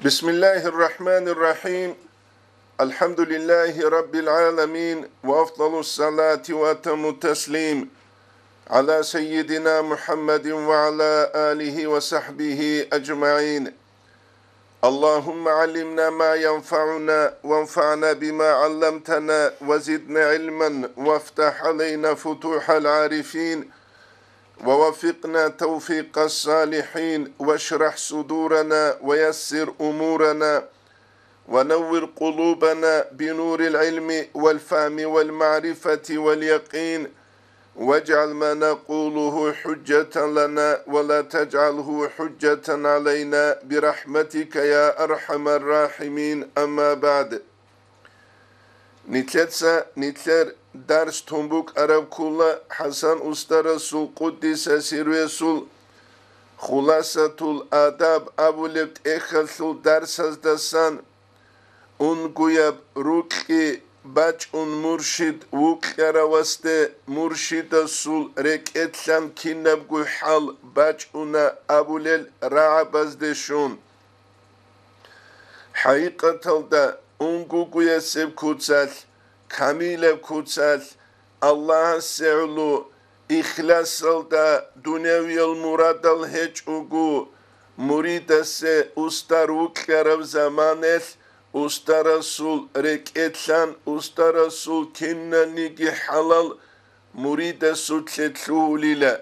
Bismillahirrahmanirrahim. Elhamdülillahi Rabbil alemin. Ve afdalus salati ve etemu teslim. Ala seyyidina Muhammedin ve ala alihi ve sahbihi ecma'in. Allahümme allimna ma yenfa'una ve enfa'na bima allamtana ve zidna ilmen ve iftah aleyna futuhal arifin. ووفقنا توفيق الصالحين واشرح صدورنا ويسر أمورنا ونور قلوبنا بنور العلم والفهم والمعرفة واليقين واجعل ما نقوله حجة لنا ولا تجعله حجة علينا برحمتك يا أرحم الراحمين أما بعد Nitler ders tombuk Arap kula Hasan Usta Resul Kuddise Sirvesul Hulasatul Adab Abulebt Ekhalsul dersaz dasan Unguyab Rukki Baç un murşid Vukyaravaste Murşida sul Reketlam Kinab Guhal Baç una Abulel Raabazdeşun Haikatalda Unguguya sev kutsal, kamile kutsal, Allah'a sevlu, ihlasal da, dünyeviyel muradal hiç ugu, muridese ustar ukyarav zamanel, usta Resul reketlan, usta Resul kinnanigi halal, muridesu tletluhulile.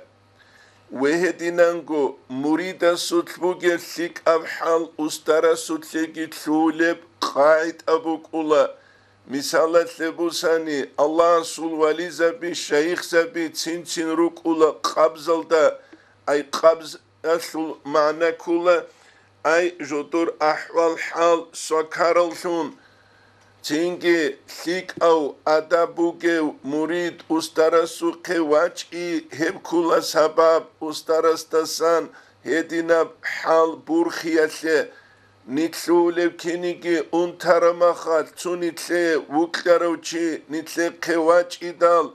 Vehedinango, muridesu tlugelik avhal, usta Resul tlegitluhuleb, Qaid abuk ula misalat lebusani Allah sul vali zabi şeyh zabi çin ruk ula qabzalda ay qabz asul ma'na kula ay jodur ahval hal sokaralsun çingi lik av adabuge murid ustarasu qewachi heb kula sabab ustarastasan hedinab hal burkhiyashe Nitlulev kinigi untaramachat tsunitle vuklarauchi nitle qewach idal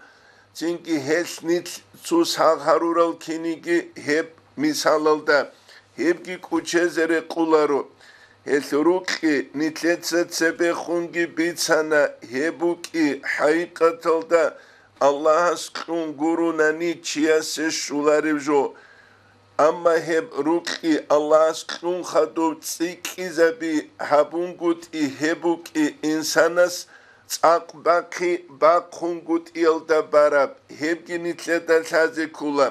çünkü hes nit sus harural kinigi hep misalalda hepki kuchezere qularu hes ruqi nitletsa tsebexungi bitsana hebuki haqiqatalda Allah'as qun gurunani chiyase shularivjo Amma heb ruki Allah's kun khadub tsikizabi habungut I hebuk I insanas tsaqbaqi baqungut ilda barab hebginitleda tazikula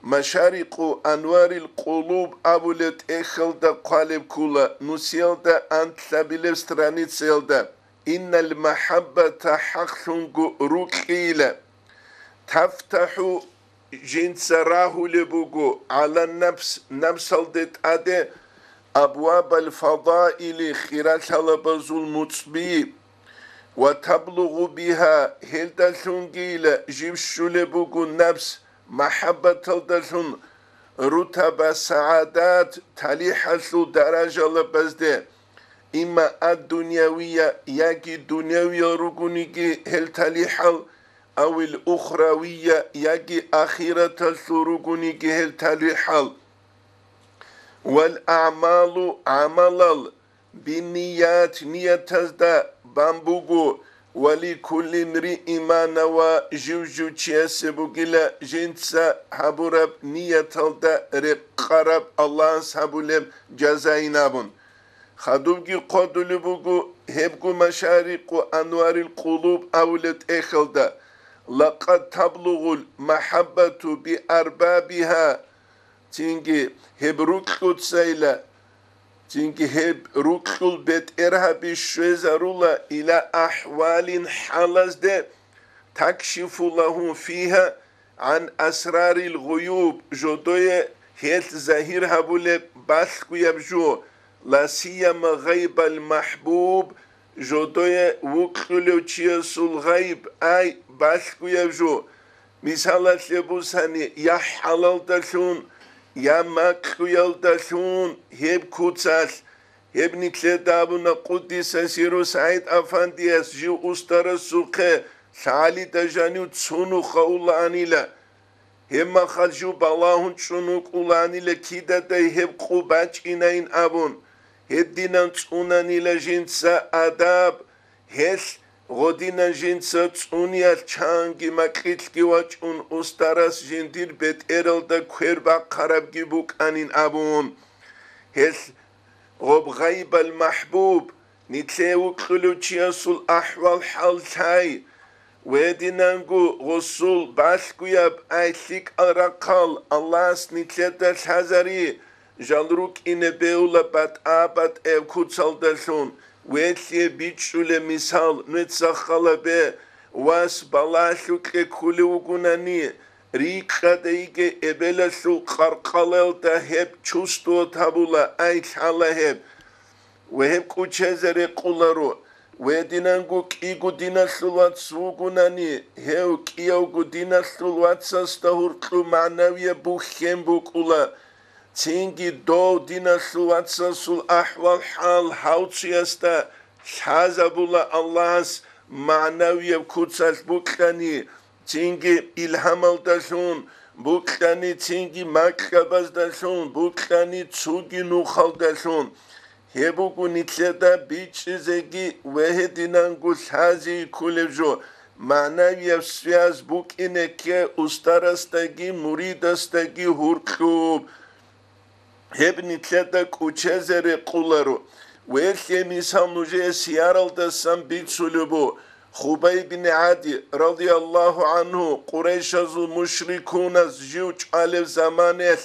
Mashariqu anwaril qulub abulet ekhalda qalib kula nusilda antlabilev stranitselda innal mahabbata haqqungu ruqila taftahu جنسراه لبوغو على النفس نفس الدت أدي أبواب الفضائل خيرات لبز المتصبي وتبلغ بها هلدلتون جيبش لبوغو النفس محبة الدلتون رتب سعادات تليحة درجة لبزده إما الدنيوية يجي دنيوية رغنيجي هل تليحة أو الأخروية يجي آخرة الثروغني جهل تلحل والأعمال عمل بالنيات نية تزدا بامبوغو ولكل امرئ ما نوى جوجو تشيسبو جلا جنسا حبورب نية تلدا رقرب الله سبولم جزاينابون خدوغي قدولي بوغو هبغو مشارق أنوار القلوب أولت إخلدا لقد تبلغ المحبة بأربابها تينجي هب ركل تسيلا تينجي هب ركل بيت إرهاب الشوزارولا إلى أحوال حالز ده تكشف لهم فيها عن أسرار الغيوب جدوية هيت زهير هبولي باسكو يبجو لا سيما غيب المحبوب جدوية وكلو تشيسو الغيب أي باسكو يبجو مثالات لبوساني يا حلال دلون يا مكو يلدلون هب كوتسال هب نتلدابنا قدس سيرو سعيد أفانديس جو أستر السوقه سالي دجانيو تسونو خولاني لا هم خلجو بلاهن تشونوك أولاني لكيدا دي هب قوباج إنين أبون هدينا توناني لجنسا أداب هس غدينا جنسا تونيا تشانجي مكريتكي وچون أستارس جندير بيت إرل دا كويربا قربجي بوك أنين أبون هس غب غيب المحبوب نتلاو قلوچيا أحوال حال تاي ودينانغو غسول باشكو ياب أيثيك الرقال الله سنتلتا الحزري جالروك إن بيولا بات آبات إيو كوتسال دلون ويثي بيتشولي مثال نتسخل بي واس بالاشوك كولي وغناني ريك خدايك إبلاسو قرقالل دا هب چوستو تابولا أيث على هب وهب كوچزري قولارو ودينانغو كيغو ديناسلوات سوغوناني هيو كيوغو ديناسلوات ساستهورتلو معنوية بوخيم بوكولا تينجي دو ديناسلوات ساسول أحوال حال حوتشيستا شازابولا اللهس معنوية بكوتساس بوكلاني تينجي إلهامل داشون بوكلاني تينجي مكرباز داشون بوكلاني تسوغي نوخال داشون هبوكو نتلتا بيتشزيكي وهدينانغو شازي كوليجو معنوية سياز بوك إنكي أستارستاكي مريدستاكي هوركوب هب نتلتا كوچزري قولارو ويرخي ميسام نوجي سيارل دسام بيتسولوبو خبيب بن عدي رضي الله عنه قريش المشركون زجوج على زمانه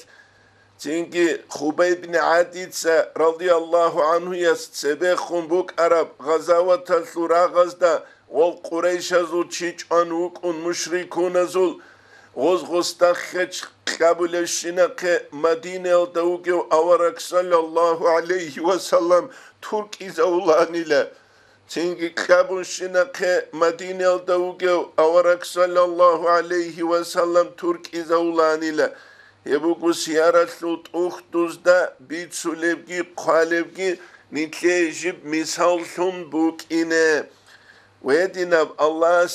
تينجي خبيب بن عدي رضي الله عنه يستبخون بوك عرب غزاوة الثورة غزدا والقريش زو تشيج عنوك مشركون زول غز غستخج قبل الشنق مدينة الدوغو أورك صلى الله عليه وسلم تركي زولاني له تينجي قبل الشنق مدينة الدوغو أورك صلى الله عليه وسلم تركي زولاني له يبوكو سيارة سلوت أختوز دا بيت سوليبكي قالبكي نتلي جب مثال ثم بوك إنه ويدينب الله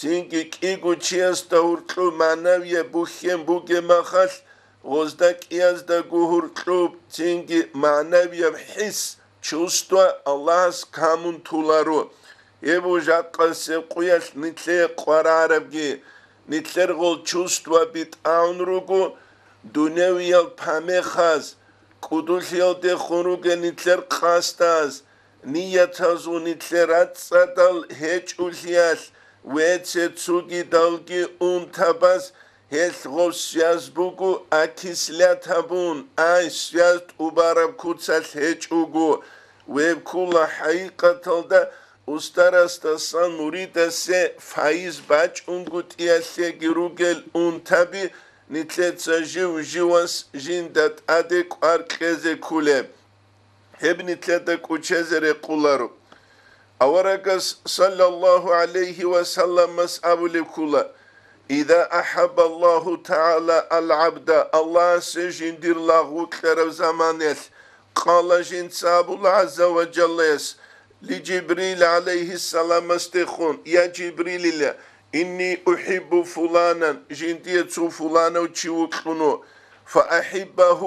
تينكي كيكو تشياس تهورتلو معنوية بوخيم بوكي مخال غزدك يازدا قهورتلو تينكي معنوية بحس چوستوا الله سكامون تولارو يبو جاقا سيقوياش نتلي قراربكي نتلر غول چوستوا بيت آنروكو دنيويال پامخاز قدوشيال دي خونوغ نتلر قاستاز نيتازو نتلرات سادال هيج أوليال ويتسي تسوغي دالغي تاباز هيش غوش سياز بوغو اكيسليا تابون اي سياز تبارب كوتسال هيج اوغو ويبكولا حقيقة تلدا استرستاسان مريد سي فايز باج تياسي جروغل تابي نتلتسا جيواس جندت ادك اركزي كولب هب نتلتا كوچزري قولارو أورقس صلى الله عليه وسلم مسأب لكولا إذا أحب الله تعالى العبد الله سجندر له كرب زمانه قال جنساب الله عز وجل لجبريل عليه السلام استخون يا جبريل الله إني أحب فلانا جندية فلانا وشيوكنو فأحبه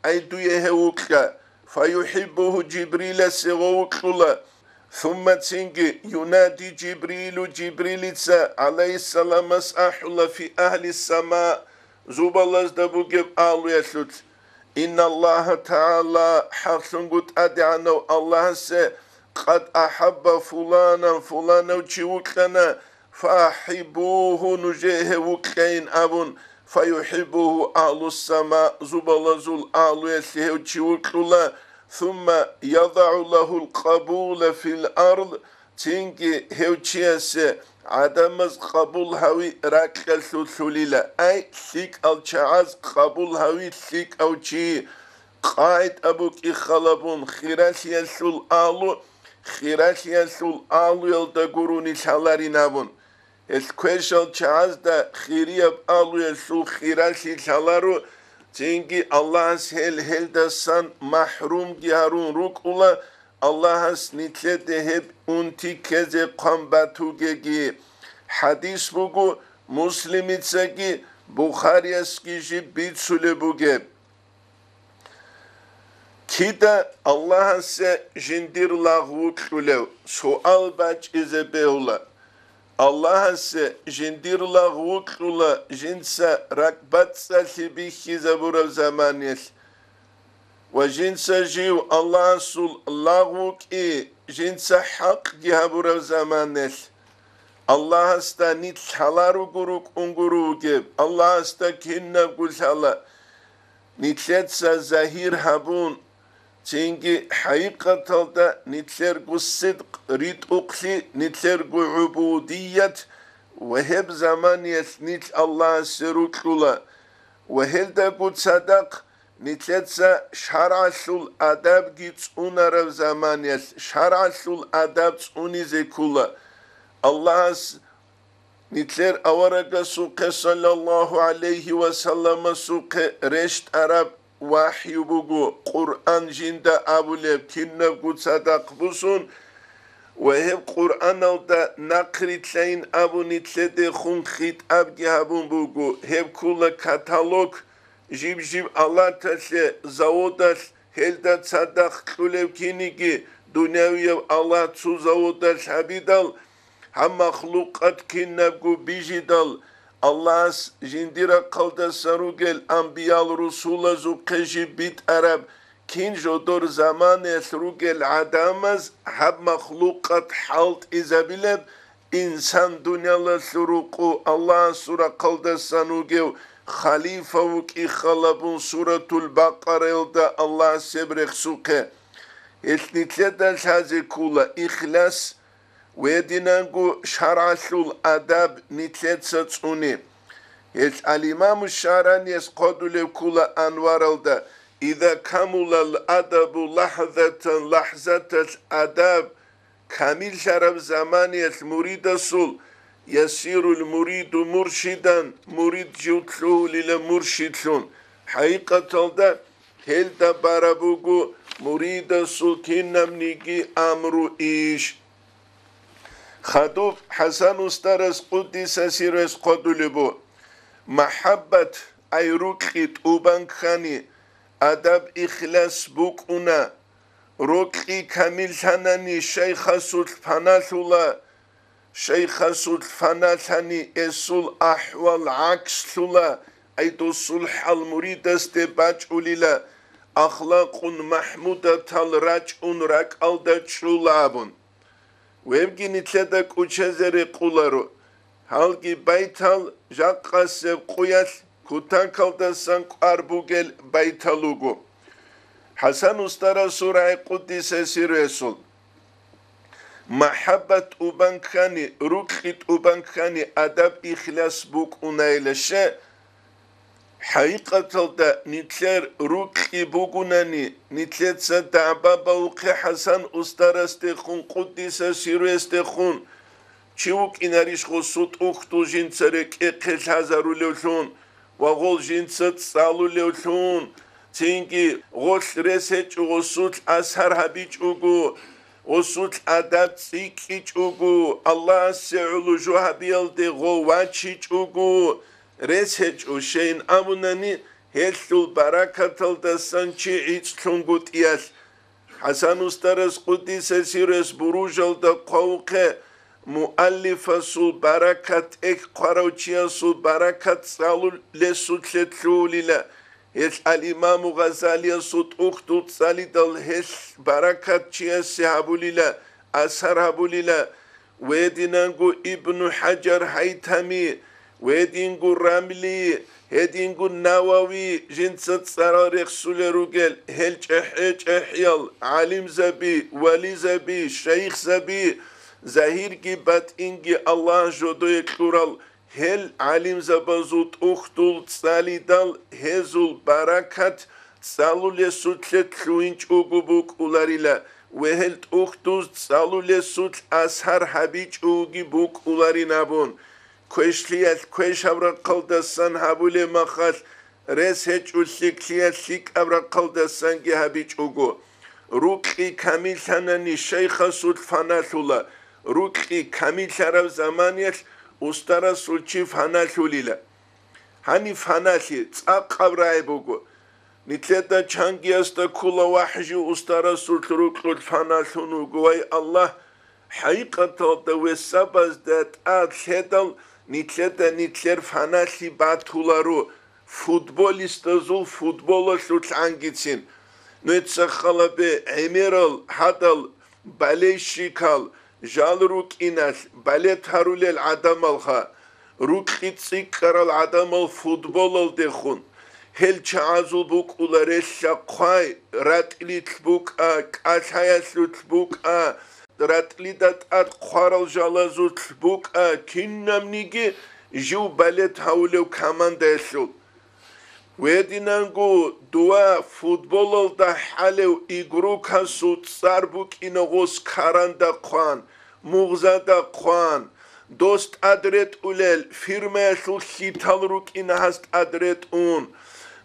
أيدو يهوكا فيحبه جبريل سغوكلا ثم تنجي ينادي جبريل عليه السلام أحل في أهل السماء زوب الله دبوجب آلو يسلت إن الله تعالى حسن قد أدعنو الله قد أحب فلانا وشيوكنا فأحبوه نجيه وكين أبن فيحبه أهل السماء زوب الله زول آلو يسيه وشيوكلا ثم يضع له القبول في الأرض تنجي هوتشيس عدم قبول هوي راكل ثلثليلة أي ثيك الشعاز قبول هوي ثيك أو شي قاعد أبوك إخلبون خيراش يسول آلو يلدقروني شالارينابون الكوشل شعاز دا خيريب آلو يسول خيراش شالارو تنجي الله هل دسان محروم جهرون روكولا الله نتلت هب انتي كزي قنباتوگي حديث بوغو مسلمي تساقي بخاري اسكي جي بيت سولي بوغي Kida Allah'a se jindir lağvuk ulev. Sual baç izebehula. Allah'a se jindir lağvuk ula jinsa rakbatsa libihi zaburav zamaniyel. Ve jinsa jiv Allah'a sul lağvuk jinsa hak gihaburav zamaniyel. Allah'a sta nit halaru guruk unguru geb. Allah'a sta kinna gulhala. Nitletsa zahir habun. Çünkü hakikaten nitler gu sıdk, rit ukli, nitler gu ubudiyet ve hep zaman nit Allah'a seruklula ve helde gu sadak nitletse şar'asul adab git unarav zaman şar'asul adab unizekula Allah'a nitler avaraga suke sallallahu aleyhi ve sellem suke reşt Arab vahyu bugu Kur'an jinda abulev kinnev gutsadak busun ve hep Kur'an alda nakritleyin abu nitlede hun hitap gihabun bugu hep kula katalog jib Allah tasle zavodas helda sadak kulev kinigi dünyaviyev Allah tu zavodas habidal ha mahlukat kinnev gu bijidal Allah's jindira kalda sarugel ambiyal rusula zukeji bit Arab kin jodor zaman esrugel adamaz hab mahlukat halt izabileb insan dünyala suruku Allah'ın sura kalda sanugev halifavuk ikhalabun suratul Baqara elda Allah sebrek suke etnitleden hazekula ihlas ويدينانغو شرعسو الأدب نتلتسا تسوني الإمام الشعراني يسقود لكولا أنوار الدا إذا كمل الأدب لحظة الأدب كامل شرب زماني المريد سول يسير المريد مرشدا مريد جوتلو للمرشدون حقيقة الدا هل دا بارابوغو مريد سول كينام نيجي أمرو إيش خدوف حسن استرس قدس سيرس قدلبو محبت ايروكيت اوبانخاني ادب اخلاص بوكونا روكي كامل حناني شيخ سلطفاناتاني اسول احوال عكس ثلا ايدو صلح المريد استباج اوليلا اخلاق محمودة الرج راك الدج شلابون ويبقي نتلدك وشزري قولارو halgi baytal jakkasev qoyas kutan kaldasan arbugel baytalugu Hasan Ustara Surah Kuddise Siresul Mahabbat ubankani rukhit ubankani adab ihlas buk unayleşe Haqiqatalda nitler rukhi bugunani nitletsa da'baba uqi Hasan Ustara stekhun Kuddise Siresul Çivuk inariş xosut uxtu jintsarek eqel hazaru lewlun wa gol jintsat salu lewlun çünkü gol reseç xosut ashar habiç ugu xosut adab tsikiç ugu Allah seulu juhabiyal de govaçiç ugu reseç o şeyin abunani helsul barakatal da sançi iç tungut iyas Hasan Ustaras Kuddise Sires burujal da qawqe muallifasul barakat ek qarawchiyasul barakat salul lesutletlulila es al-imamu Ghazaliya sut uqtut salidal hes barakat chiyasi habulila asar habulila wedinangu ibnu Hajar Haytami wedingu Ramli hedingu Nawawi jinsat sararek sulerugel hel çehyal alim zabi vali zabi şeyh zabi Zahir gibat ingi Allah jodoye kural hel alim zabazut uxtul salidal hezul barakat salule sutlet luinç ugubuk ularila ve hel uxtuz salule sut ashar habiç ugi buk ularinabun kweşliyat kweşavra kaldasan habule makhal res heç ullikliyatlik avra kaldasan gi habiç ugu rukhi kamil hanani şeyha sulfanatullah Rukhi kamil şarab zamaniyet ustara sulçif hanalulila. Hani fanali tsaq qabraye bugu. نتلتا چانگیستا کلا وحجی استرا سلطرو قلت فانالونو گوی الله حقیقتا دوی سبز دات هدل نتلر فانالی باتولارو فوتبولیستا زول فوتبولا سلط انگیتسین نویتسا خلابه اميرال هدل بالي شيكال جال روك إناس بالي تارول العدم الخا روك خيتسيك كرال عدم الفوتبول الدخون هل چعازو بوك اولاريشا قواي راتلي تبوك كاشاياسو تبوك راتلي دات قوارل جالازو تبوك كنم نيجي جو بالي تاولو كمان ديسو ويدينانغو دوا فوتبول دا حالو إيغرو كاسو تصاربوك إنغوس كاران دا قوان مغزا دا قوان دوست أدريت أوليل فيرما شو خيطال روك إنهاست أدريت أون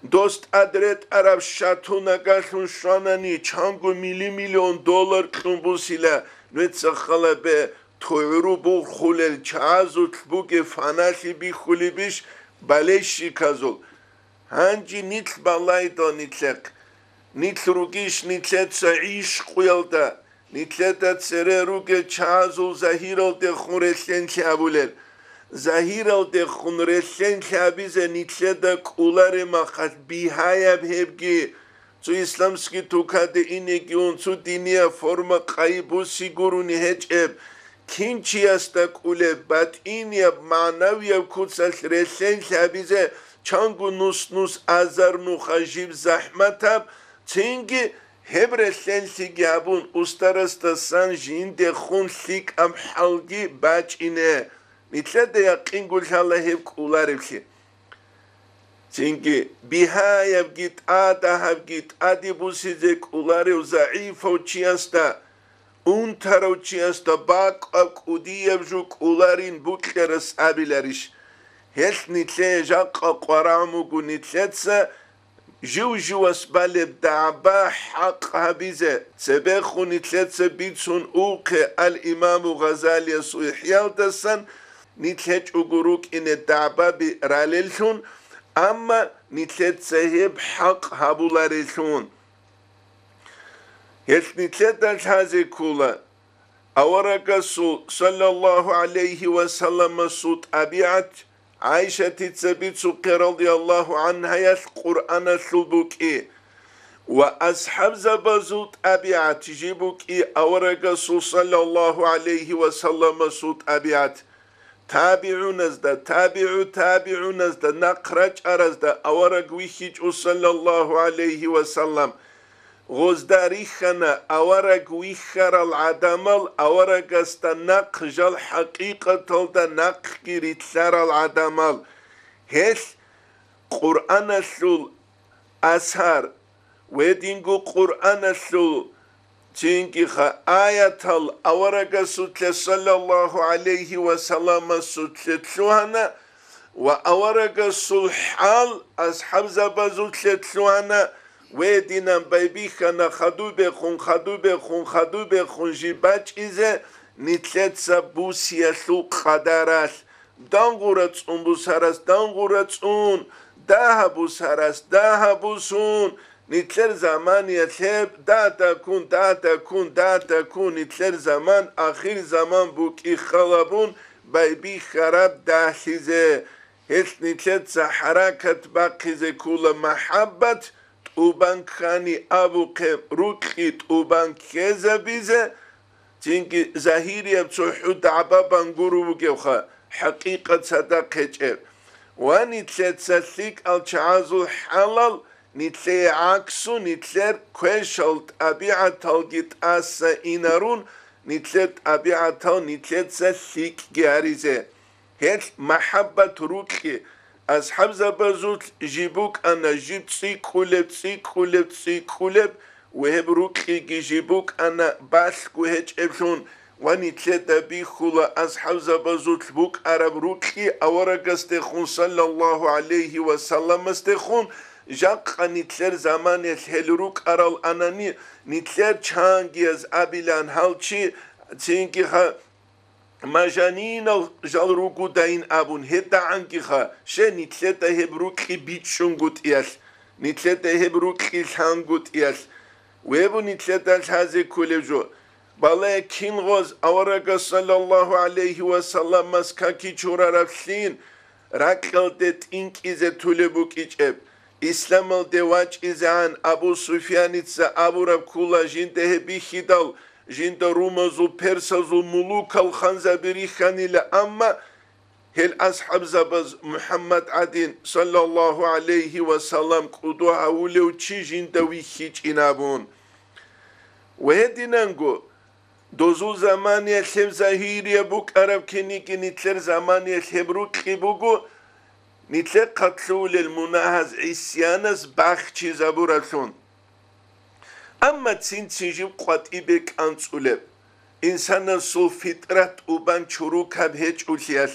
دوست أدريت عرب شاتو نغاشون شاناني چانگو مليون دولار كنبوسيلا نتسخلا به تويرو بو خولل چازو تبوك فاناشي بي خولي بيش باليشي كازول هنجي نتل بالله دا نتلق نتل روگيش نتلت سعيش قويلتا نتلت سره روگه چازو زهيرال ده خون رسلن چابولل زهيرال ده خون رسلن چابيزه نتلت ده کولار مخص بيهايب هبگي تو اسلامسكي توكاده اینگی اون تو دينيا فرما قايبو سيگوروني هجب كينچي استا کوله بات اینیا معنوی کودسل رسلن چابيزه چانگو نوس ازرنو خجیب زحمتاب چنگی هبر سنسی گابون استرستا سان جینده خون سیک ام حلگی باچ اینه میتلد یقین گوش الله هب کولاریم شی چنگی بیهایب گیت آده هب گیت آدی بوسیزه کولاری و ضعیف و چیستا اون ترو چیستا باق اب کودیب جو کولارین بوکرس آبیلریش هل نتلي جاقا قرامو نتلتسا جو اسبالب دعبا حق هبيزة سبخو نتلتسا بيتسون اوقي الامام غزالي سويحيال دسان نتلت اقروك ان الدعبا براللشون اما نتلتسا هب حق هبولارشون هل نتلتاش هذه كولا اورق صلى الله عليه وسلم صوت ابيعت عائشة تثبت رضي الله عنها يس قرآن سلبك وأصحاب زبزوت أبيعت تجيبك أورق صلى الله عليه وسلم صوت أبيعت تابعون ازدا تابعون ازدا نقرج أرزدا أورق ويخيج صلى الله عليه وسلم غزداريخنا أورق ويخر العدمل أورق استنق جل حقيقة تلد نق كريت سر العدمل هش قرآن السول أسهر ودينغو قرآن السول تنكيخا آية الأورق ستل صلى الله عليه وسلم ستل شوهنا وأورق السول حال أصحاب زبازو تلتلوهنا ويدينا بيبيخنا خدو بخون جيباج إذا نتلتسا بوسيا سوق خداراس دانغورت بوساراس دانغورت داها بوسون نتلر زمان يتلب دا تكون نتلر زمان آخر زمان بوكي خلابون بيبي خراب داحيزه هس نتلتسا حركة باقيزه كل محبت اوبان خاني ابو قم روكيت اوبان كيزا بيزا تنكي زهيري بصحو دعبا بانقورو بكيوخا حقيقة صدق هجب واني تلتسليك الچعازو حلال نتلي عكسو نتلر كوشلت أبيعة تلقيت أسا إنارون نتلت أبيعة تل نتلتسليك جاريزة هل محبة روكي أصحاب زبازوت جيبوك أنا جيب تسيك وهب روكي جيبوك أنا باسك وهج إبشون واني تلتا بيخولا أصحاب زبازوت بوك عرب روكي أورق استخون صلى الله عليه وسلم استخون جاق نتلر زمان يتهل روك أرال أناني نتلر چانگيز أبيلان هالچي تنكي مجانين جال روكو داين أبون هدا عنكي شه نتلتا هب روكي بيتشون قد إيش nitlete hebru kilhangut yas webu nitlete haze kulejo balay kingoz awaraga sallallahu aleyhi ve sellem maskaki çoraraflin rakıldet ink ize tulebuk içep İslam'ıl devaç izan Abu Sufyan itse Abu Rabkula jinde hebi hidal jinde rumazul persazul mulukal khanzabiri khanile ama hel ashab zabaz Muhammed adin sallallahu aleyhi ve sellem kudu havulev çi jinde vi hiç inabun ve hedinengo dozu zamaniye sev zahiriye buk Arap keniki nitler zamaniye sebruk kibugu nitler katlulel munahaz isyanaz bahçi zaburatun ama çinçinjib qatibek ansuleb insanın sul fitrat uban çuruk hab hiç ulyas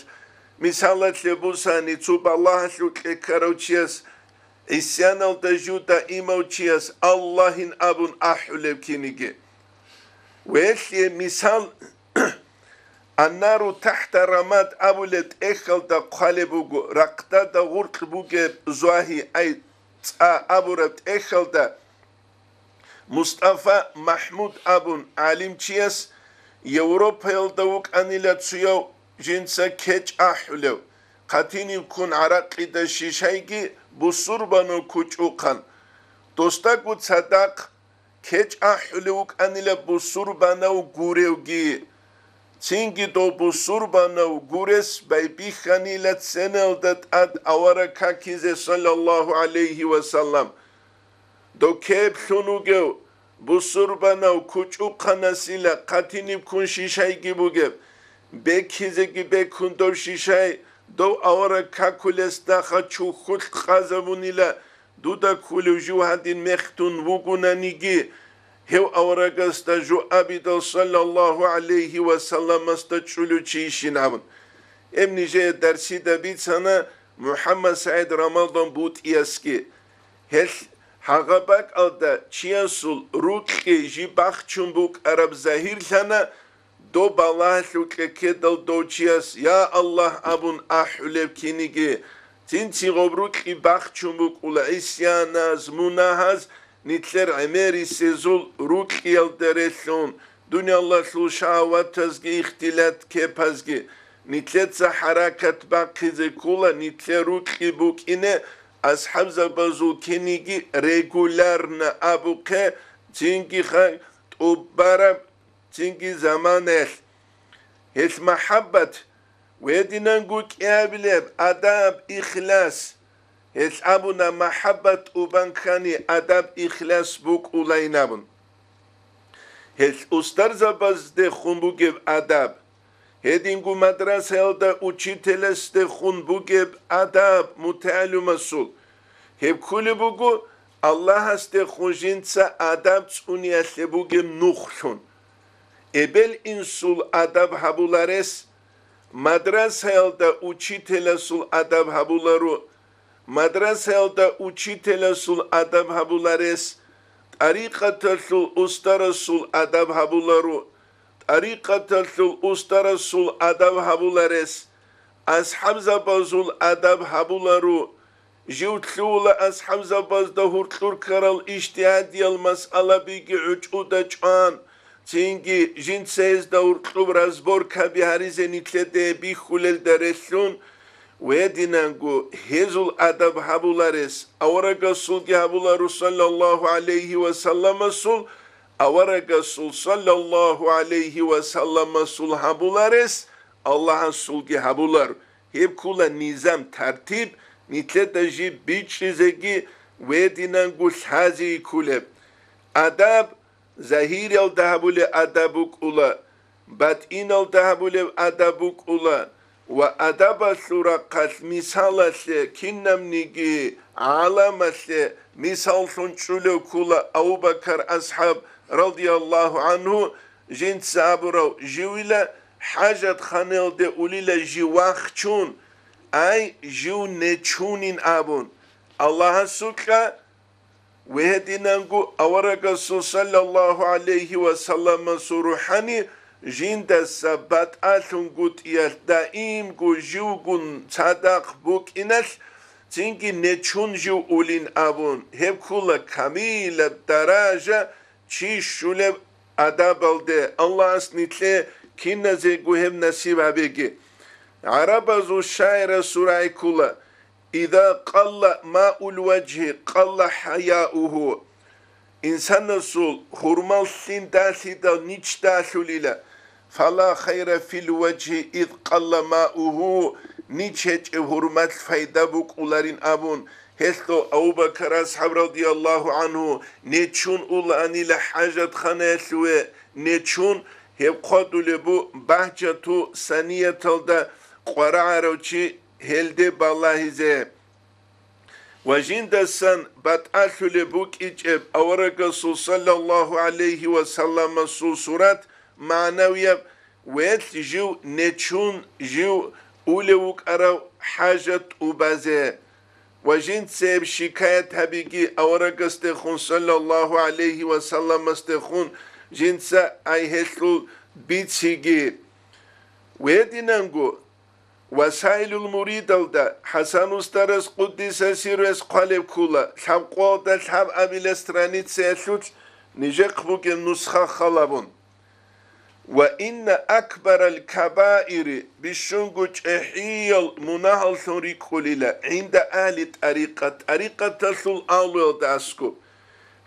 misalat lebusani tub Allah şükle karoçiyas isyan alda juda imauçiyas Allah'ın abun ahuleb kinigi ve misal annaru tahta ramad abulet ekhalda qalebugu raqta da gurqbuge zuahi ay aburat ekhalda Mustafa Mahmud abun alimçiyas Avrupa yıldavuk anilatsuyav jinsa keç ahulev katini kun araqida şişaygi busurbano kuçuqan dostaku sadak keç ahulevuk anila busurbano gurevgi Çingi do busurbano gures baybi khanilat seneldat ad awara kakize sallallahu aleyhi ve sellem do keb sunugev busurbano kuçu kanasıyla katinip kun şişay gibugev bekize gibi kundor şişay do awara kakules daha çukhut kazavunila duda kuluju hadin mehtun vugunanigi Hev avragasta ju abidal sallallahu aleyhi ve sellem asta çulu çişin avun. Emnice dersi de bit sana Muhammed Said Ramaldan but iyaski. Hel hagabak alda çiyasul rukki jibak çumbuk Arab zahir sana do balah lukle kedal do çiyas ya Allah abun ahulev kinigi. Tinti gobruk ibak çumbuk ula isyanaz munahaz Nitler emeri sezul ruk yalderelun dünyallah sul şahavat tazgi ihtilat kepazgi nitletsa harakat bakize kula nitler ruk buk ine ashab zabazu kenigi regularna abuke tingi khay ubara tingi zamanel hiç mahabbat ve dinangu kâbileb adab ihlas Hesabuna mahabbat ubankani adab ihlas buk ulaynabun. Hes ustar zabazde khumbugev adab. Hedingu madraselde učiteleste khumbugev adab mutaalumasul. Heb kulbugu Allah haste khujinsa adab tsuniyasebugev nukhshun. Ebel insul adab habulares madraselde učitelesul adab habularu Madraselde učitelesul adab habulares, tariqatul ustarasul adab habularu, tariqatul ustarasul adab habulares, ashab zabazul adab habularu, jivtlula ashab zabazda hurtlur karal iştihadiyal mas'ala bigi uçuda çan, Çingi jinsezda hurtlur razbor kabiharize nitlede bihulel dereslun, ve dinangu hezul adab habulares awaraga sulgi habularu sallallahu aleyhi ve sellem sul awaraga sul sallallahu aleyhi ve sellem sul habulares Allah'ın sulgi habular hep kula nizam tertip nitletaji biçrizegi ve dinangu hazi kuleb adab zahir al dahabule adabuk ula batin al dahabule adabuk ula ve adaba surakat misalasle kinnamnigi alamasle misal sunçulu kula Abu Bakar ashab radiyallahu anhu jint sabro jivila hajat khanelde ulila jiwakçun ay jiw neçunin abun Allah'a sukla ve hedinangu awaraga sallallahu aleyhi ve sellem suruhani Jinda sabat alun gut yas daim gu jugun sadak buk inas Çünkü ne çuncu ulin abun hep kula kamile daraja çi şule adabalde Allah asnitle kinnaze guhem nasib abegi Arabazu şaire suray kula İza qalla ma'ul vecihi qalla hayauhu İnsan nasıl hurmal sin dasi da niç dasulile fala hayra fil vecihi iz qalla ma'uhu niç hiç hurmat fayda buk ularin abun hesto Abu Bakr ashab radiyallahu anhu neçun ulan ile hacet khanasue neçun hep qadule bu bahçatu saniyetalda qararoçi helde ballahize Vajindasan bat'athule buk içeb avraga sallallahu aleyhi ve sellem surat manaviye ويت جو نتشون جو أولوك أرو حاجة أبازة وجنت سيب شكاية هبيجي أورق استخون صلى الله عليه وسلم استخون جنسا أي هسلو بيتسيجي ويدينانغو وسائل المريد الدا حسن استرس قدس سيرس قالب كولا حب قوة حب أبي استرانيت سيسوت نجاق بوك النسخة خلابون وإن أكبر الكبائر بشنجوج إحيال مناهل ثوري قليلا عند أهل طريقة تسل أولو داسكو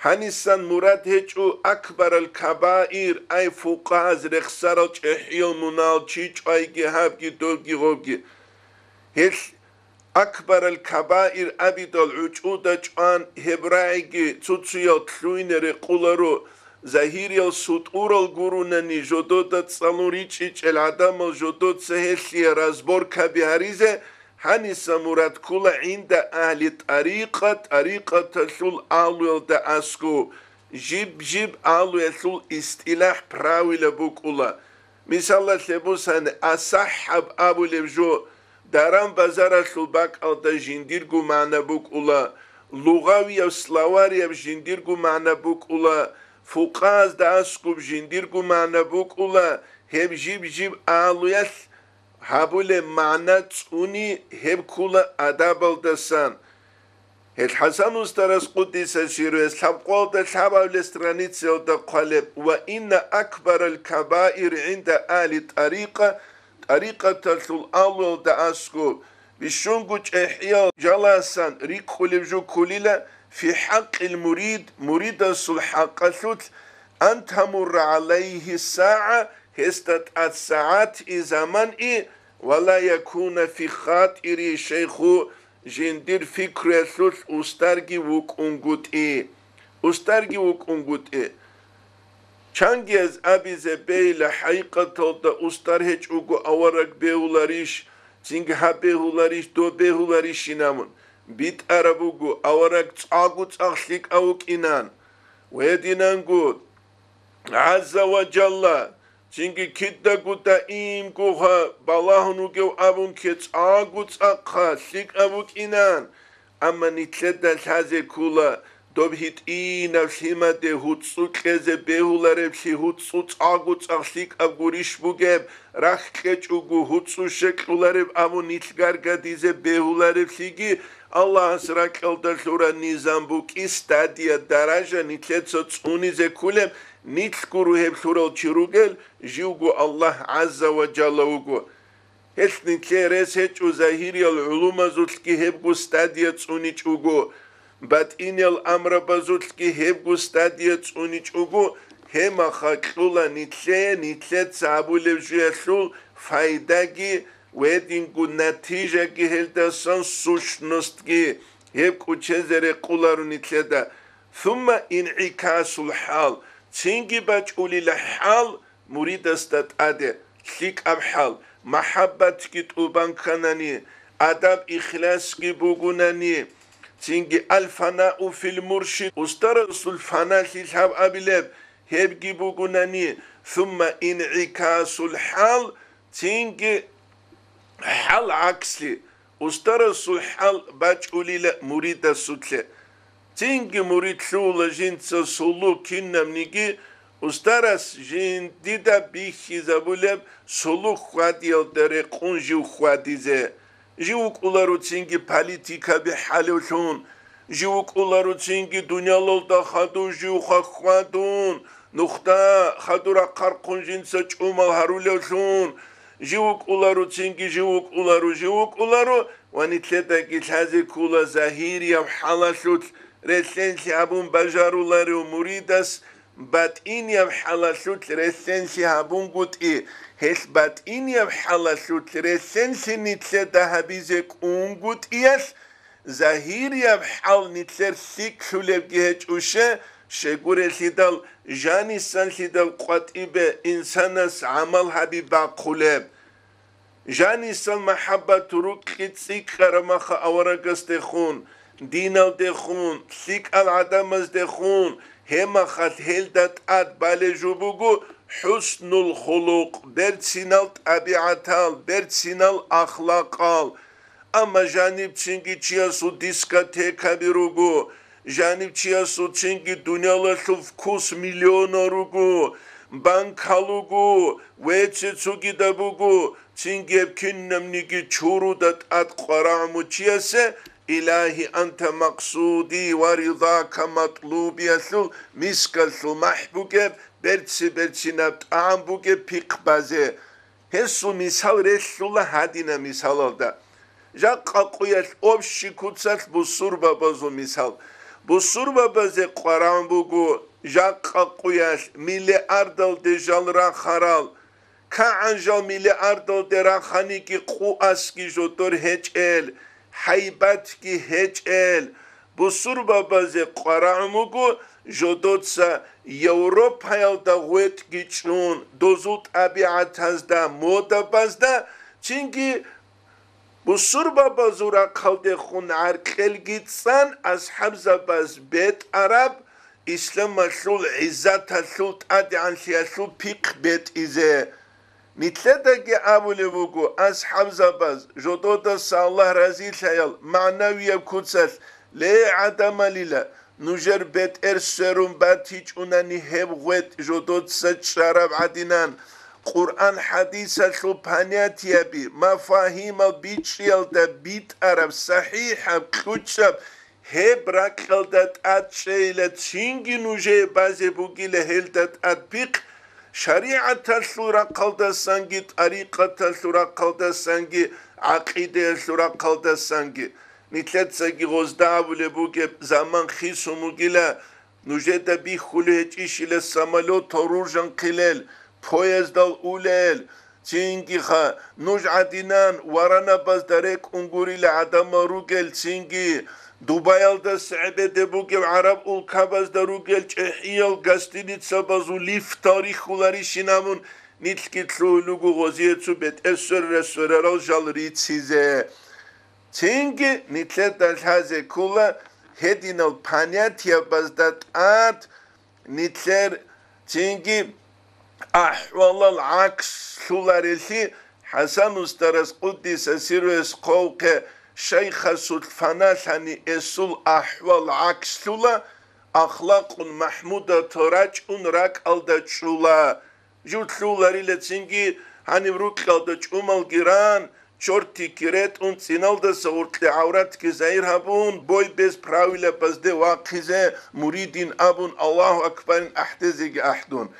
هنسان مراد هجو أكبر الكبائر أي فقاز رخصارج إحيال مناهل چيچ أيجي هابجي دولجي غوبجي هل أكبر الكبائر أبيد العجودة جان هبرايجي تسويا تلوين رقولارو Zahiriyal sutural gurunani jodot salurici el adam jodot sehliya razbor kabiharize hani samurat kula inda ahli tariqat sul alul da asku jib alul sul istilah pravila bukula misalla sebusan asahab abu levjo daram bazara sul bak al da jindirgu mana bukula lugawiya slavariya jindirgu mana bukula فقاز دا اسكوب جنديركو معنا بوكولا هب جيب آلويس هابول معنا تسوني هب كولا أدابل دسان الحسن استرس قدس سيرو سبقال دا سبا الاسترانيت سيو دا قلب وإن أكبر الكبائر عند آل طريقة الأول دا اسكوب بشنقوش إحيال جلاسان ريك خلبجو كوليلا في حق المريد مريد الحقثت أن تمر عليه الساعة هستت الساعات إذا منئ ولا يكون في خاطر شيخ جندير فكرة ثلث أسترجي وكونغوت أسترجي وكونغوت چانگیز أبي زبيل حقيقة دا أسترهج أوغو أورق بيولاريش زنگ ها بيولاريش دو بيولاريش نامون بيت أرابوغو أورك تعاقوت أخليك أوك إنان ويدينانغو عز وجل چنگي كده قوتا إيم قوها بالاهنوغو أبون كي تعاقوت أخليك أوك إنان أما نتلد الحازي كولا دوبهيت إينا فيما دي هوتسو كيزي بيهولاري بسي هوتسو تعاقوت أخليك أبغوريش بوغيب راح كيچوغو هوتسو شكلولاري أبون نتلغارغا ديزي بيهولاري بسيگي Allah sırakılda sonra nizam bu ki stadiya daraja nitletso tsunize kulem nitkuru hep sonra çirugel jiugu Allah azza ve calla ugu hiç nitle res hiç uzahiriyal uluma zulki hep bu stadiya tsuniç ugu batiniyal amra bazulki hep bu stadiya tsuniç ugu hem hakula nitle sabule jüesul faydagi ويدينكو نتيجة كهلتا سنسوشنستكي هيبكو تشزري قولارو نتلدا ثم انعكاس الحال تنجي باجولي لحال مريد استات أدي ليك أبحال محبتك تؤبان كناني أدب إخلاصك بوغناني تنجي الفناء في المرشد استرس الفناء للحب أبلاب هيبكي بوغناني ثم انعكاس الحال تنجي حال عكسي استرسو الحال باجولي لا مريد السوتلة تينجي مريد شولا جنسا سولو كنا منيجي استرس جن ديدا بيخي زبولب سولو خوادي الدري قنجي خوادي زي جيوك أولارو تسينجي политика بحالوثون جيوك أولارو تسينجي دنيا لولتا خادو جيوخا خوادون نختا خادورا قرقون جنسا چومال هارولوثون جيوك أولارو تسينجي جيوك أولارو وانيتلتا كيتحازي كولا زاهيريا وحالاشوت رسلنسي هابون بجارولاري ومريدس باتينيا وحالاشوت رسلنسي هابون قوت هس باتينيا وحالاشوت رسلنسي نتلتا هابيزك قوت زاهيريا بحال نتلر سيك شولب جهج وشه شغور سيدال جاني سان سيدال قطيبه انسانس عمل حبيبا قلب جاني سان محبة روك سيك خرمخ اورقس دخون دينال دخون سيك العدمز دخون هما خط هلدت اد بالجوبوغو حسن الخلق برسينال طبيعتال برسينال اخلاقال Ama janip çingi çiyasu diskoteka birugu, janip çiyasu çingi dünyalı şufkus milyonorugu, bankalugu, veçe çugi da bugu, çingi epkinnem nigi çurudat at qaramu çiyase, ilahi ante maksudi ve ridaka matlubiyasul miskasul mahbuge, berçi nabt ambuge pikbaze. Hesu misal Resulullah hadine misal oldu. Jaqqa quyas obshi kutsas bu surba bazu misal. Bu surba baze qaran bugu jaqqa quyas mili ardal de jalra kharal. Ka anjal mili ardal de rakhani ki qu aski jotor hechel. Haybat ki hechel. Bu surba baze qaran bugu jodotsa Avrupa'ya da wet giçnun dozut abiatazda moda bazda çünkü bu surba bazura kalde khun arqel gitsan ashab zabaz bet arab İslam masul izzat asul adi ansiyasul piq bet ize nitledagi abule bugu ashab zabaz jododa sallah razil hayal manaviye kutsas le adama lila nujer bet serum bat hiç unani hebwet jodot saç şarab adinan Kur'an hadisa subhaniyat yabi mafahima biçyal da bit arab sahiha kutşab hebrak kaldat at şeyle çingi nuje bazı bugile heldat at pik şariat sura kalda sangi tariqat sura kalda sangi akide sura kalda sangi nitlet sangi gozda bule buge zaman xisumugila nuje da bi khulech işile samalot torurjan qilel Poyezdal ulel, çingi ha, nuj adinan, varana bazdarek unguriyle adama rugel çingi, Dubayalda Sa'bede bugev Arab ulkabazda rugel çehiyal gastinitsa bazu lif tarihulari şinamun, nitkitlu lugu goziyetsu bet esser jalrit size. Çingi nitlet dalhaze kula, hedinal panyatya bazdat at, nitler çingi, ahvalal aks sularisi Hasan Ustaras Kuddise Sirves Kovke Şeyha Sulfanas hani esul ahval aks sula ahlakun mahmuda toraçun rak alda çula jut sularıyla çünkü hani ruk alda çumal giran çorti kiret un sinalda savurtli avrat ki zahir habun boy bez pravile bazde vakize muridin abun Allahu Akbar'in ahdezegi ahdun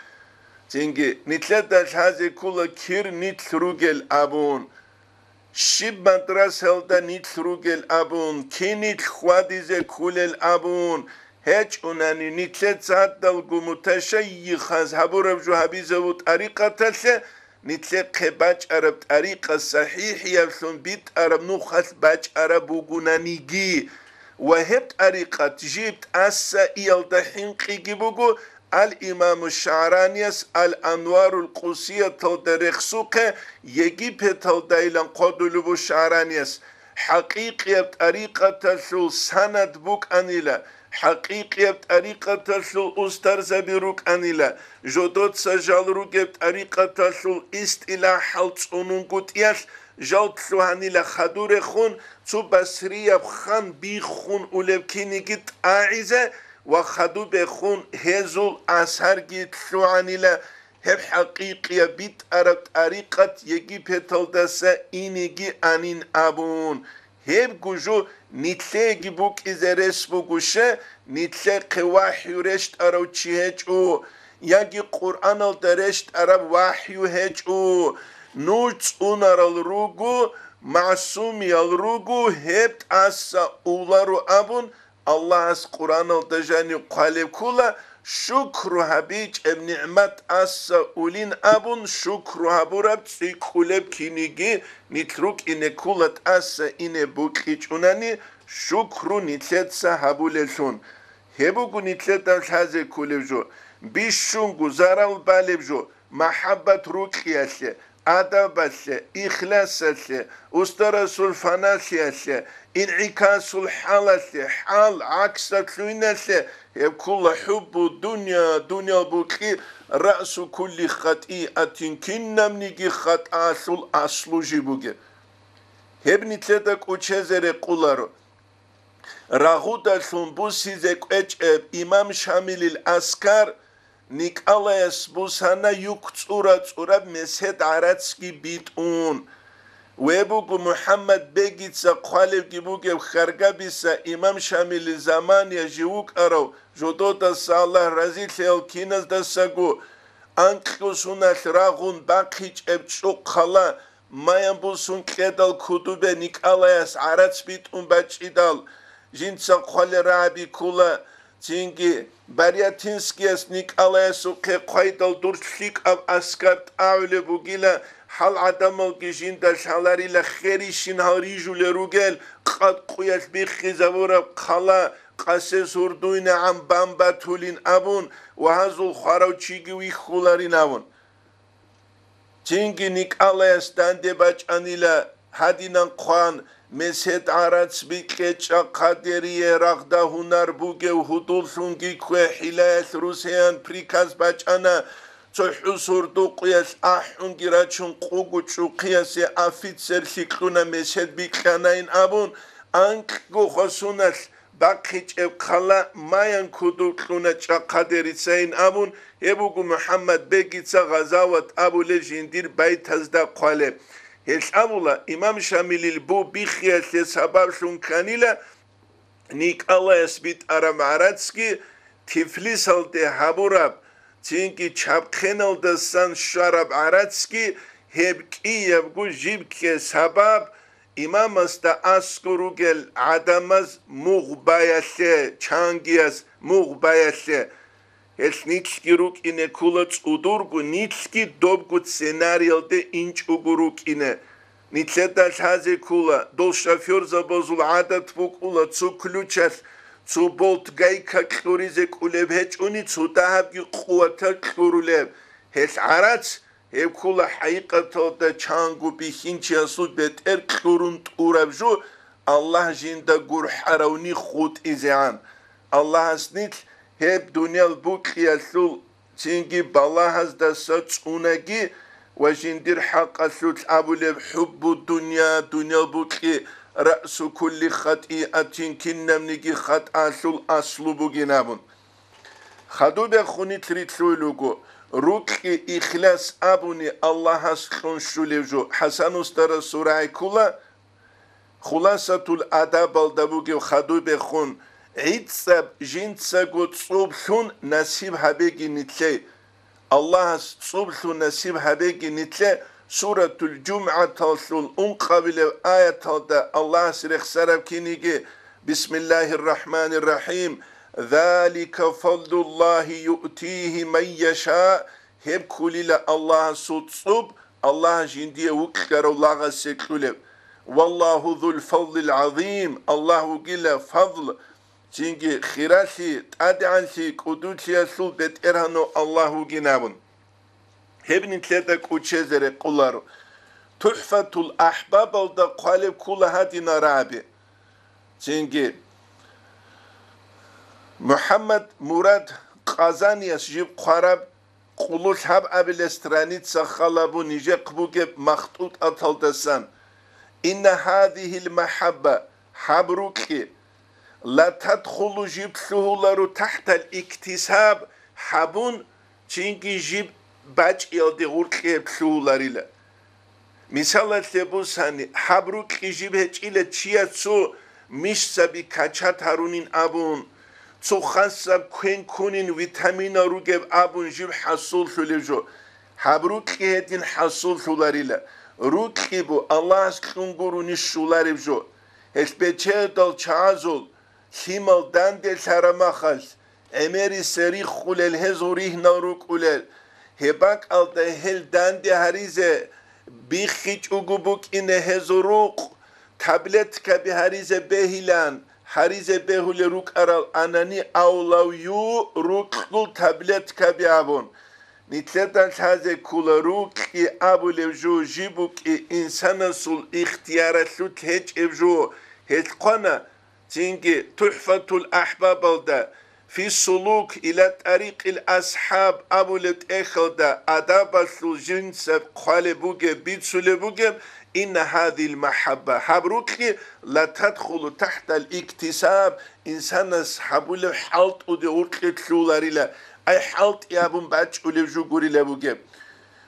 Çünkü nitledaş haze kula kir nit rugel abun. Şib madraselda nit rugel abun. Ki nit khwadize kulel abun. Hiç unani nitlet saaddal gumuteşeyyihaz haburav juhabize bu tariqatelse nitlet kebaç arab tariqa sahih yavsun bit arab nukhas baç arab ugunanigi. Ve hep tariqat jibt assa iyalda hinqi gibugu الإمام الشعرانيس الأنوار القوسية تلدرخ سوقه يجيب تلدايلان قدلو الشعرانيس حقيقية طريقة تسل سند بوك أنيلا حقيقية طريقة تسل أسترز بروك أنيلا جدود سجال روك طريقة تسل استلا حلت أنونكوت ياس جالت سوهانيلا خدور خون تو بسرية بخان بيخون أولبكيني جت أعيزة وخدو بخون هزول أسهر گیت شوانیلا hep hakikiye bit arab tarikat yegi petaldasa inigi anin abun hep guju nitle gibuk izeres bu guşe nitle kıvahyu reşt arav çiheçu yagi Kur'an al dereşt arav vahyu heçu nuç unaral rugu masum yal rugu hep asa ularu abun Allah as Kur'an al dejani kalev kula şükru habic ev ni'met asa ulin abun şükru haburab tsikuleb kinigi nitruk ine kulat asa ine bukiç unani şükru nitletsa habulelsun hebugu nitletan haze kulevjo bişun guzaral balevjo mahabbat rukiyasle adabasle ihlasasle usta Resul fanasiyasle in'ikasul halasle hal aksatluynasle hep kulla hubbu dünya bu ki ra'su kulli khati'atin kinnamnigi khat'asul asluji buge hep nitletak uçezere kularo Rahudasun bu size eçeb İmam Şamilil Askar Nikalayas bu sana yuk tsura meshed aratski bitun ve bu Muhammed Begitsa khalev gibuge khargabisa İmam Şamilil zaman ya jivuk arav jodota sallah razil el kinas da sagu anqusuna ragun baqiç ebçuk khala mayan bulsun kedal kudube Nikalayas arats bitun baçidal Jinsa khale kula Çünkü Baryatinskias Nikalayas ke qaydal durtlik av askart avle bugila hal adamal gijinda shalarila kherishin harijule rugel qad quyas bi khizavura khala qases urduyna am bambatulin abun ve hazul kharawchigi khularin abun Çünkü Nikalayas dande bacanila hadinan qan Meshed arats bikeça kaderiye ragda hunar buge hudul sungi kwe hilayet Rusiyan prikaz bachana Çohusur qiyas ahun girachun quguchu qiyasi afitser sikluna meshed bikanain abun ank go khosunas baqiç ev khala mayan kudukluna çakaderitsain abun ebugu Muhammed Begitsa gazavat abu lejindir baytazda qale Hesabula İmam Şamilil bu bixiyasle sabab şunkanila Nikalayas bit Aramaratski Tiflis alde haburab çünkü çapkhenal da san şarab aratski hebki yevgu jibke sabab İmam asta askuru gel adamaz muğbayasle çangiyas muğbayasle Nitski ruk ine kulac udurgu, nitski dobgu scenaryalde inç uguruk ine. Nitledaş haze kula, dol şoför zabozul adat buk ula, cu kluças, cu bolt gayka klurize kulev, heç uni cu dahabgi kuvata klurulev. Heç araç, hev kula haqiqatalda çangu bihinci asul beter klurun turavju, Allah jinda gur haravni khut izean. Allah asnit, hep dünyal bu kiyasul çünkü balahaz da saç unagi ve jindir haqasul abulev hubbu dünya bu ki ra'su kulli khati'atin kinnemnigi khat'asul aslu bu ginabun khadu be khuni tritlulugu ruki ihlas abuni Allah'a skonşulevju Hasan Ustara surah kula khulasatul adab aldabugi khadu be khun İtsab jinsa gutsubsun nasib habegi nitle Allah subsu nasib habegi nitle Suratul Cum'a talsul unqabile ayatalda Allah sirek sarab kinigi Bismillahirrahmanirrahim Zalika fadlullahi yu'tihi men yasha hep kulile Allah sutsub Allah jindiye vukkaro laga seklulev Wallahu zul fadlil azim Allahu gile fadl Çünkü khirasi, tadiansi, kudusiyasul beterhano Allahu ginabun. Hep nitledak uçezere kulları. Tuhfatul ahbab olda kalev kula hadina rabi. Çünkü Muhammed Murad Kazaniyas jib qarab kulul hab abil stranitsa khalabu nije qbugeb makhtut ataldasan. İnne hadihil mahabba habruki La tadkhulu jib suhuları tahtal iktisab habun çünkü jib baç yaldi urqi plularıyla. Misal lebusani habru qijib ile çiyatsu mişsabi kaçat harunin abun Tsu khasab kwen kunin vitamina rugeb abun jib hasul thulejo. Habruki hedin hasul thularila. Ruki bu Allah skunguru nishularibjo. Espeche dal chazul. Himal dande saramachal. Emeri seri khulel hezurih naruk ulel. Hebak al de hel dande harize. Bikhich ugubuk ine hezuruk. Tablet kabi harize behilan. Harize behule ruk aral anani avlav yu rukul tablet kabi abun. Nitledan taze kula ruk ki abu levju jibuk ki insana sul ihtiyaraslu teç evju. Hiç kona çünkü tuhfatul ahbab alda. في السلوك إلى طريق الأصحاب أبو لتأخذ أداب الجنس قالبوك بيتسلبوك إن هذه المحبة حبروكي لا تدخل تحت الاكتساب إنسان أصحاب حالت ودورك تلولاريلا أي حالت يابون باتش ولفجو قوري لبوك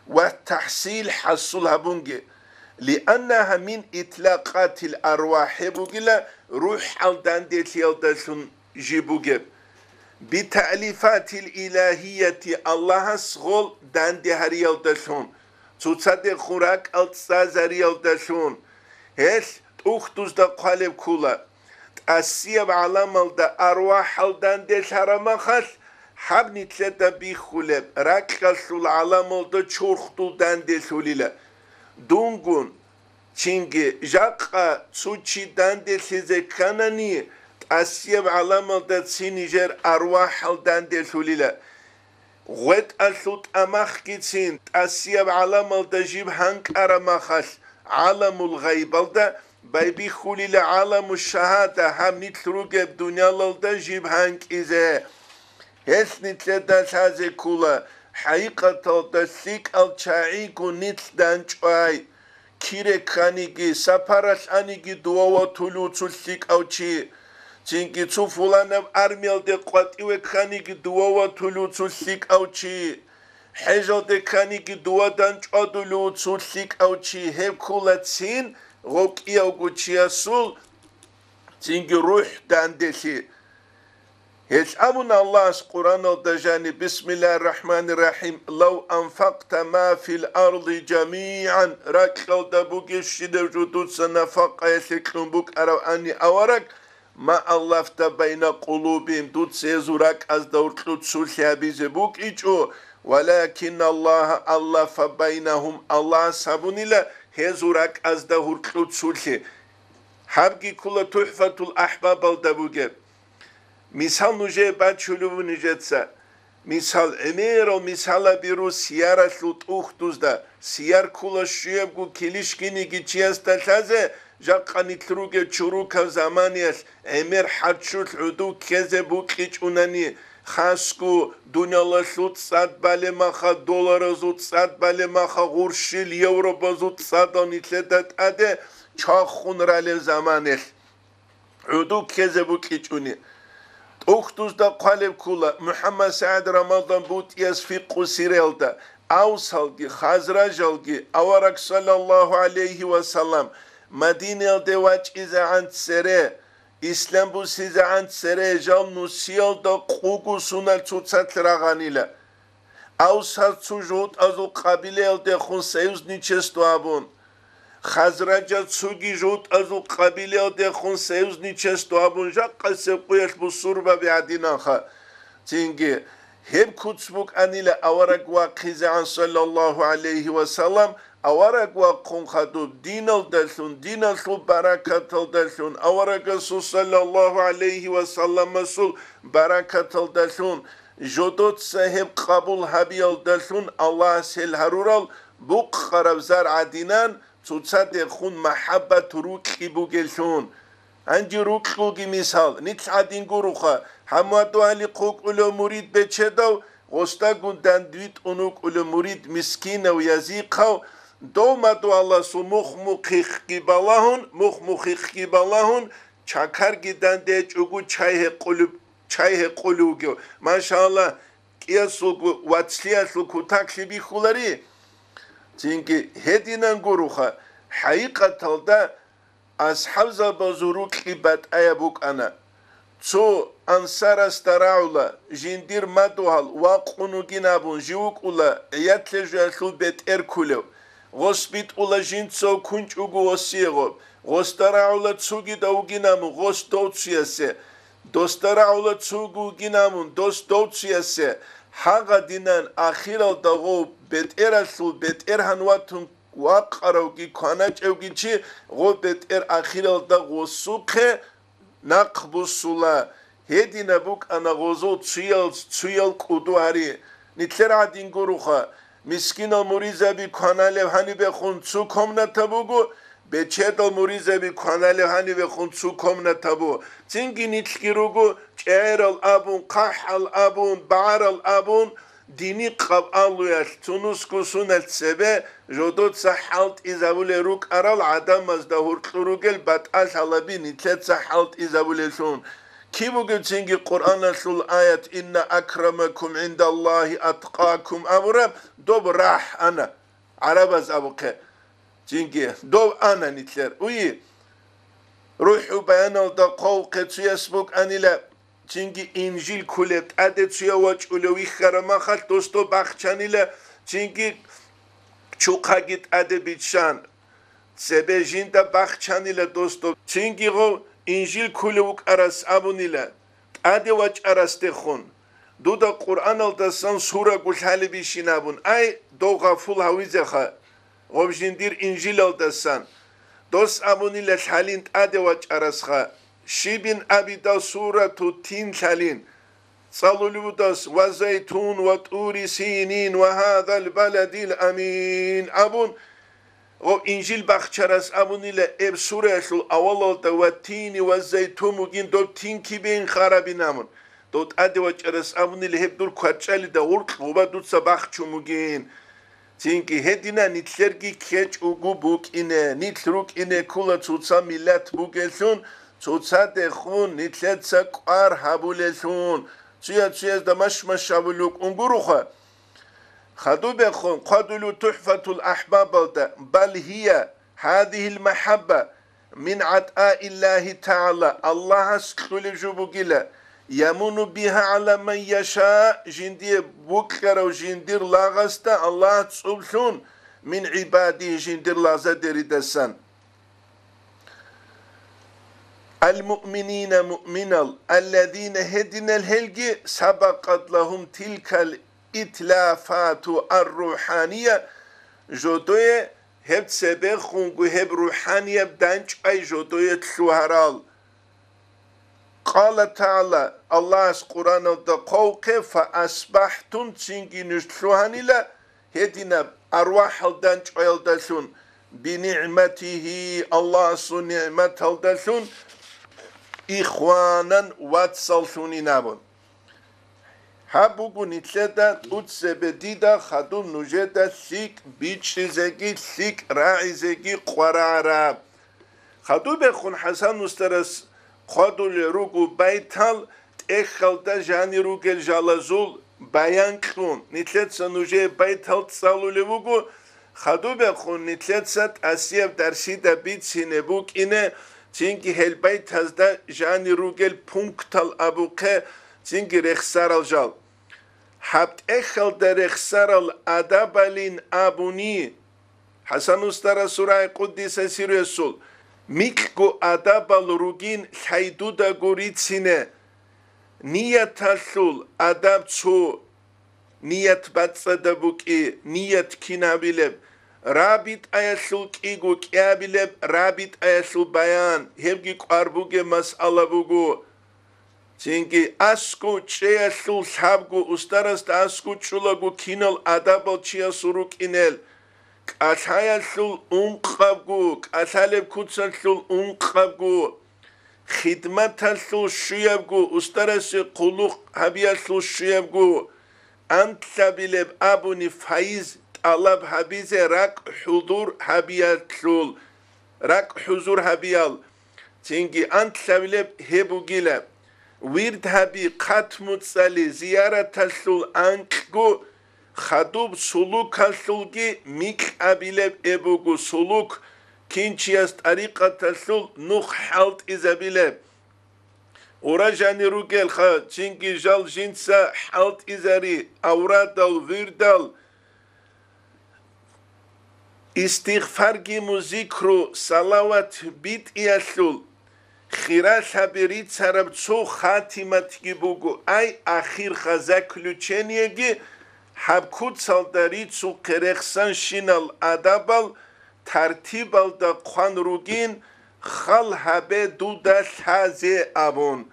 والتحصيل حصول هبونك لأنها من إطلاقات الأرواح بوكلا روح حالدان ديت يلدسون جيبوك بتأليفات الإلهية الله سغول داندي هريال دسون تصاد خوراك التساز هريال دسون هش تختوز دا قالب كولا تأسيب علامل دا أرواح الداندي شرما خش حبني تلتا بيخولب راكسول علامل دا چورختو داندي سوليلا دونگون چينجي جاقا تسوچي داندي سيزي كاناني أسيب علامة تسينيجر أرواح الداندي سوليلا غوت أسوت أماخ كتسين أسيب علامة تجيب هنك أرماخش عالم الغيب الدا بايبي خوليلا عالم الشهادة هم نتلوغ بدنيا للدا جيب هنك إذا هس نتلدا سازي كولا حقيقة الدسيك الشاعيكو نتلدان شوي كيري كانيجي سفارش أنيجي دواوا تلو تلسيك أو چي Çünkü tu fulanım armiyelde qatiwe khani ki duwa tulu tsullik auchi hejode khani ki duwadan çadulu tsullik auchi hep kulatsin rokiya guchiasul çünkü ruh dandesi hiç amun Allah Kur'an'da dajani Bismillahirrahmanirrahim law anfaqta ma fil ardı jami'an rakılda bu geçide vücudut sana faqayasıkın buk aravani avarak ما ألفت بين قلوبهم دوت سيزورك از دورتلوت سلحة بيزبوك إيجو ولكن الله ألف بينهم الله سابون إلا هزورك از دورتلوت سلحة حبكي كل تحفة الأحباب الدبوك مثال نجي بعد شلو نجتسا مثال أمير ومثال بيرو سيارة لوت أختوز دا سيار كل الشيب كليشكيني كيشياس تلازة جاقا نتلوغي چروكا زمانيش امير حدشوت عدو كزي بوكيش اوناني خاسكو دنيا لسوت ساد بالي ماخا دولار زوت ساد بالي ماخا غورشيل يورو بزوت ساد نتلدت اده چاخون رالي زمانيش عدو كزي بوكيش اوني اختوز دا قالب كولا محمد سعد رمضان بوت يسفي قسيريل دا اوصالجي خازراجالجي اورك صلى الله عليه وسلم Madina'da vaç izan sere İslam bu sizan sere jal nusiyal da kugu sunal tutsatraganila Avsat sujut azu kabile elde khun seyuz niçesto abun Khazraja tsugi jut azu kabile elde khun seyuz niçesto abun jakka sepuyel bu surba bi adina kha Çünkü hep kutsbuk anila avarak vaqizan sallallahu aleyhi ve sellem Avarak wa konkhadub dinal dalsun dinal su barakatal dalsun avarak su sallallahu aleyhi ve sellem sul barakatal dalsun jodot sahib qabul habiyal dalsun Allah sel harural bu kharavzar adinan tutsade khun mahabbat ruki bu gelsun anji ruki misal nit adin guruha hamadu ali quk ul murid bechedav gosta gundan duit unuk ul murid miskin ve yaziqav Doğmadı Allah su muhmukik gibalahun çakar giden de çugu çay he kulup Maşallah კიასულგუ ვაცლიასულგუ თაქსიბი ხულარი წინკი ჰედინან გურუხა ჰაიყათალდა ასჰაბზა ბაზურუკი ბატაიაბუკანა ცო ანსარასტარაულა ჟინდირ მადუჰალ ვაყუნუგინაბუნ ჟიუკულა იათლეჟალუ ბეტერკულევ ღოსპიტულა ჟინცო კუნჭუგუ ოსიეღო ღოსტარაულა ცუგი დაუგინამუ ღოსდოციასე dostaraula tsugu ginamun dostoutsiyase hagadinan akhiral dago beterasul beter hanwatun waqaraugi kanaçevgiçi go beter akhiral dago sukhe naqbusula hedina buk anagozo tsuyal kuduari nitlera dinguruha miskinal murizabi kanalev hani be khunsu komna tabugu beçedal murizabi kanalev hani be khunsu komna tabu Çünkü nitkirugu çeral abun, kahal abun, bağral abun, dini kab'aluyat, tunuskusun el sebe, jodot sahalt izavule ruk aral adamaz da hurtlurugel bat'al halabi nitlet sahalt izavule sun. Ki bugün çünkü Kur'an'a sul ayet inna akramakum indallahi atqakum amurab dob rah ana. Arabaz abuke. Çünkü dob ana nitler. Uyi. Ruhu beyanalda kovke tuyasbuk anile çünkü İncil kulet adet suya vaç ulevi kharamahal dosto bakçanile çünkü çuka git ade bitşan sebejinda bakçanile dosto çünkü o İncil kulevuk aras abunile ade vaç aras tehun duda Kur'an aldasan sura gulhali bişinabun ay do gaful havizeha objindir İncil aldasan Dos abuniyle halin adevaç arasha şibin abida suratu tin halin saluludas ve zeytun ve turi sinin ve hadal baladil amin abun o İncil bahçaras abuniyle ev suresul avalolda ve tini ve zeytun bugün do tin kibin harabinamun dot adevaç aras abuniyle hep dur kaçali da urt uba dutsa bahçumugin Çünkü hedina nitlergi keç ugu buk ine, nitlruk ine kula tutsa millet bugelsun, tutsa dehun, nitletsa kar habulesun. Suya da maşmaş habuluk unguruha. Khadu bekhun, qadulu tuhfatul ahbabalda, bal hiye hadihil mahabba min at'aillahi ta'ala. Allah'a sıkılı jubugile. Yamunu biha ala men yaşa jindiye bukkara jindir lağasta Allah tsubsun min ibadi jindir laza deridesan. El mu'minine mu'minal ellezine hedinel helgi sabakat lahum tilkal itlafatu ar-ruhaniye jodoye hep sebe khungu hep ruhaniye danç ay jodoye tluharal. Kâle Teala Allah Kur'an'da kovke fe asbahtun çünkü nüşluhanile hedine arvah haldan çoyaldasun bi ni'metihi Allah'su ni'met haldasun ihvanen vatsalsun inabun. Ha bugün itleda utsebedida khadun nujeda sik biçrizegi sik raizegi qwarara. Khadu bekhun Hasan ustaras Khadul rugu baytal ekhalda jani rugel jalazul bayanklun nitletsa nuje baytal tsalulevugu khadu bekhun nitletsat asyev dersida bitsine buk ine çünkü helbay tazda jani rugel punktal abuke çünkü rexsaral jal habt ekhalda rexsaral adabalin abuni Hasan Ustara Surah Kuddise Siresul Mikgo adabal rugin hayduda goritsine niyet hasul adab ço niyet batsada buki niyet kinabileb rabit ayasul kigu kiabileb rabit ayasul bayan hevgi qarbuge masala bugu çünkü asku çeyasul sabgu ustaras da asku çulagu kinal adabal çiyasuruk inel Katayasul unqabgu, kataleb kutsasul unqabgu, khidmatasul shuyabgu, ustarası kuluk habiyasul shuyabgu, antlabileb abuni faiz talab habize rak hudur habiyasul, rak huzur habiyal. Çünkü antlabileb hebugile, ويردهبي قاتمو تسالي زيارة تلول أنكو خدوب سلوك هالسلوكي ميك أبيلب إبوغو سلوك كينشياس طريقة تلول نوخ حالت إزابيلب ورجاني روكيل خا تشينكي جال جنسا حالت إزاري أورادل ويردل استغفارجي مذكرو صلوات بيت إيالول خيرال حبيريت سرب تسو خاتمة جيبوغو أي أخير خزاك لوچينيجي حبكوت سالداريت سو قرخسان شينال أدابال ترتيبال دا قوان روغين خال حبه دودا حازي أبون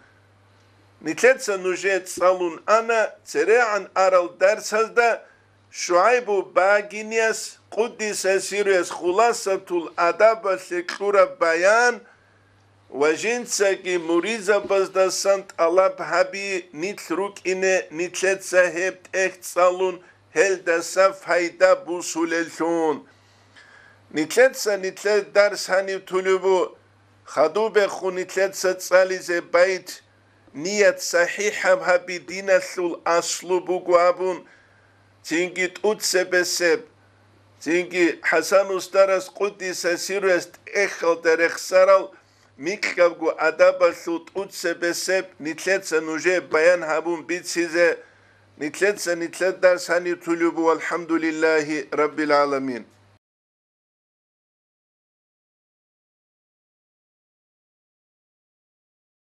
نتلتسا نوجيت صالون أنا تريعن أرال درس هزدا شعيبو باقينياس قدس سيريس خلاصة الأداب سكتورة بيان وجنسكي مريزة بزدا سنت الله بحبي نتلروك إنه نتلتسا هبت اخت صالون هل دا سف هيدا بوصول الثون نتلتسا نتلت درس هاني طلبو خدو بخو نتلتسا تسالي زي بيت نية صحيحة بحبي دين الثول أصلو بقوابون تنجي تؤتسبسب تنجي حسن استرس قدس سيرست اخل درخ سرال ميكابغو أدابا ثوت أتسبسب نتلتسا نوجي بيان هابون بيتسيزة نتلتسا نتلت درس هاني طلبو والحمد لله رب العالمين